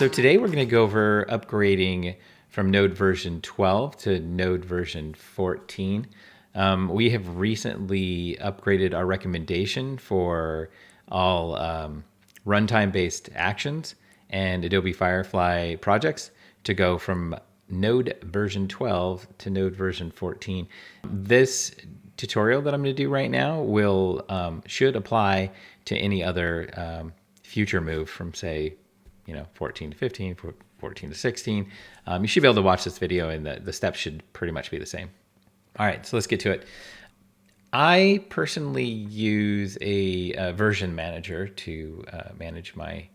So today we're going to go over upgrading from Node version 12 to Node version 14. We have recently upgraded our recommendation for all runtime-based actions and Adobe Firefly projects to go from Node version 12 to Node version 14. This tutorial that I'm going to do right now should apply to any other future move from, say, 14 to 15, 14 to 16. You should be able to watch this video and the steps should pretty much be the same. All right, so let's get to it. I personally use a version manager to manage my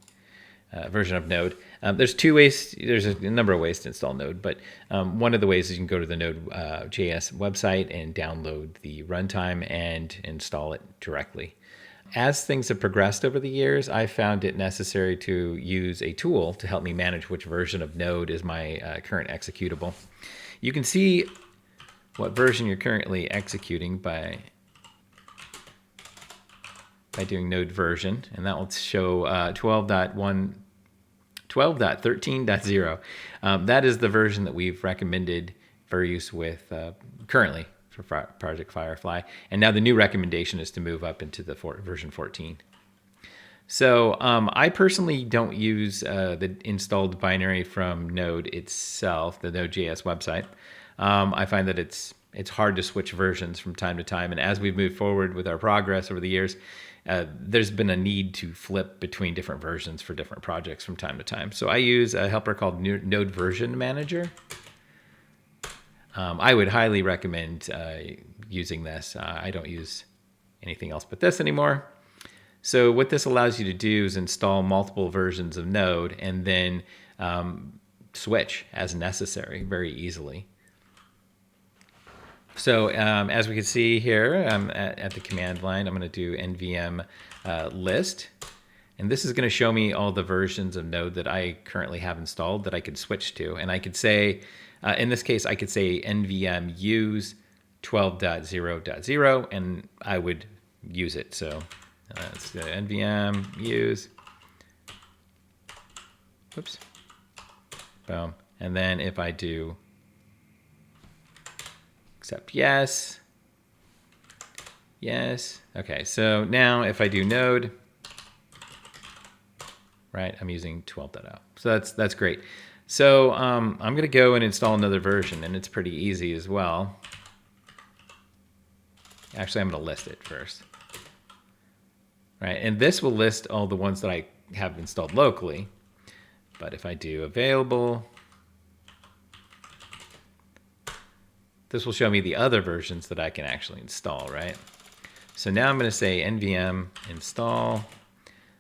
version of Node. There's two ways. There's a number of ways to install Node, but one of the ways is you can go to the Node.js website and download the runtime and install it directly. As things have progressed over the years, I found it necessary to use a tool to help me manage which version of Node is my current executable. You can see what version you're currently executing by doing node version, and that will show 12.13.0. That is the version that we've recommended for use with currently for Project Firefly, and now the new recommendation is to move up into the version 14. So I personally don't use the installed binary from Node itself, the Node.js website. I find that it's hard to switch versions from time to time, and as we've moved forward with our progress over the years, there's been a need to flip between different versions for different projects from time to time. So I use a helper called Node Version Manager. I would highly recommend using this. I don't use anything else but this anymore. So what this allows you to do is install multiple versions of Node and then switch as necessary very easily. So as we can see here at the command line, I'm going to do nvm list. And this is going to show me all the versions of Node that I currently have installed that I could switch to. And I could say, in this case, I could say nvm use 12.0.0, and I would use it. So let's go nvm use, whoops, boom. And then if I do accept yes, yes. Okay, so now if I do node, right, I'm using 12.0. So that's great. So I'm going to go and install another version, and it's pretty easy as well. Actually, I'm going to list it first. Right, and this will list all the ones that I have installed locally. But if I do available, this will show me the other versions that I can actually install, right? So now I'm going to say nvm install,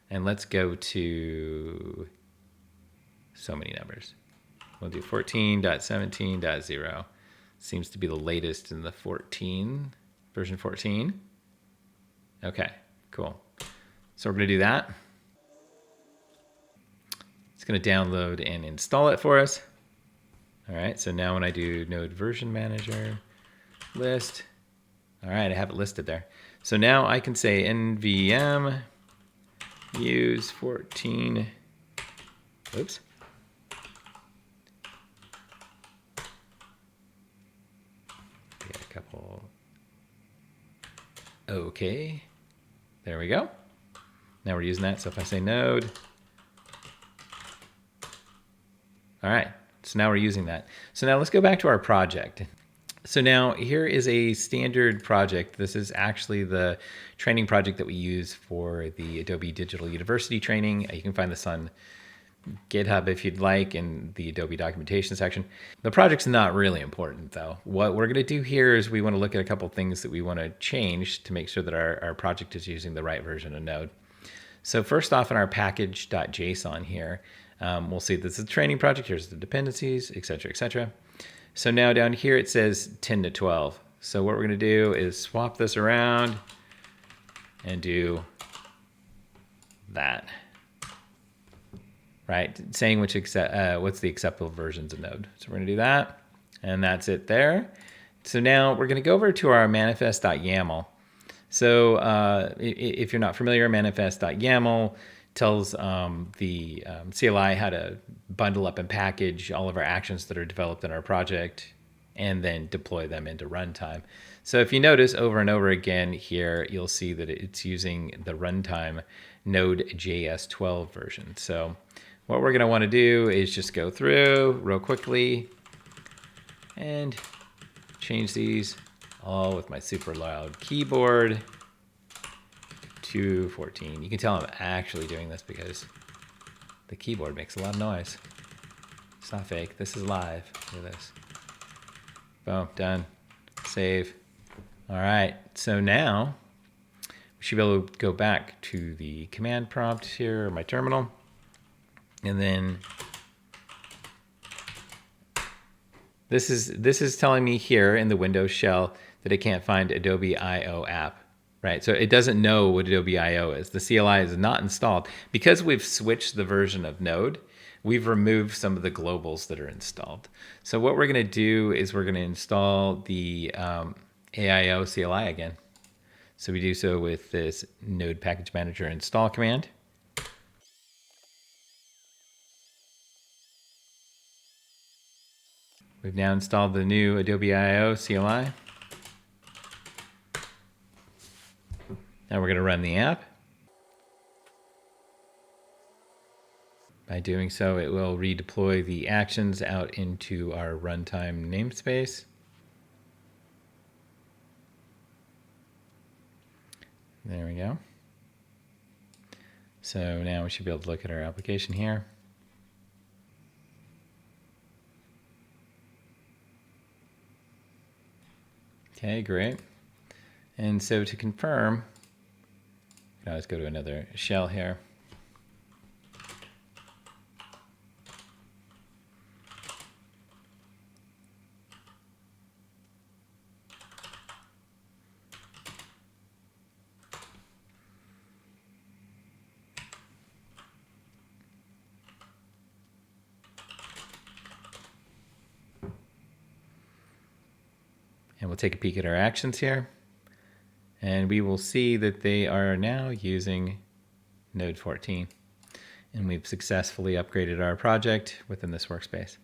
and let's go to so many numbers. We'll do 14.17.0. Seems to be the latest in the version 14. Okay, cool. So we're going to do that. It's going to download and install it for us. All right, so now when I do Node Version Manager list, all right, I have it listed there. So now I can say nvm use 14, oops. Get a couple, okay, there we go. Now we're using that, so if I say node, all right. So now we're using that. So now let's go back to our project. So now here is a standard project. This is actually the training project that we use for the Adobe Digital University training. You can find this on GitHub if you'd like in the Adobe documentation section. The project's not really important though. What we're gonna do here is we wanna look at a couple things that we wanna change to make sure that our project is using the right version of Node. So first off in our package.json here, we'll see this is a training project. Here's the dependencies, et cetera, et cetera. So now down here it says 10 to 12. So what we're going to do is swap this around and do that, right? Saying what's the acceptable versions of Node. So we're going to do that, and that's it there. So now we're going to go over to our manifest.yaml. So if you're not familiar, manifest.yaml tells the CLI how to bundle up and package all of our actions that are developed in our project and then deploy them into runtime. So if you notice over and over again here, you'll see that it's using the runtime Nodejs 12 version. So what we're going to want to do is just go through real quickly and change these all with my super loud keyboard to 14. You can tell I'm actually doing this because the keyboard makes a lot of noise. It's not fake. This is live. Look at this. Boom, done. Save. All right, so now we should be able to go back to the command prompt here, or my terminal, and then this is telling me here in the Windows shell that it can't find Adobe I/O app, right? So it doesn't know what Adobe I/O is. The CLI is not installed. Because we've switched the version of Node, we've removed some of the globals that are installed. So what we're going to do is we're going to install the AIO CLI again. So we do so with this Node Package Manager install command. We've now installed the new Adobe I/O CLI. Now we're going to run the app. By doing so, it will redeploy the actions out into our runtime namespace. There we go. So now we should be able to look at our application here. Okay, great. And so to confirm, let's go to another shell here. And we'll take a peek at our actions here. And we will see that they are now using Node 14. And we've successfully upgraded our project within this workspace.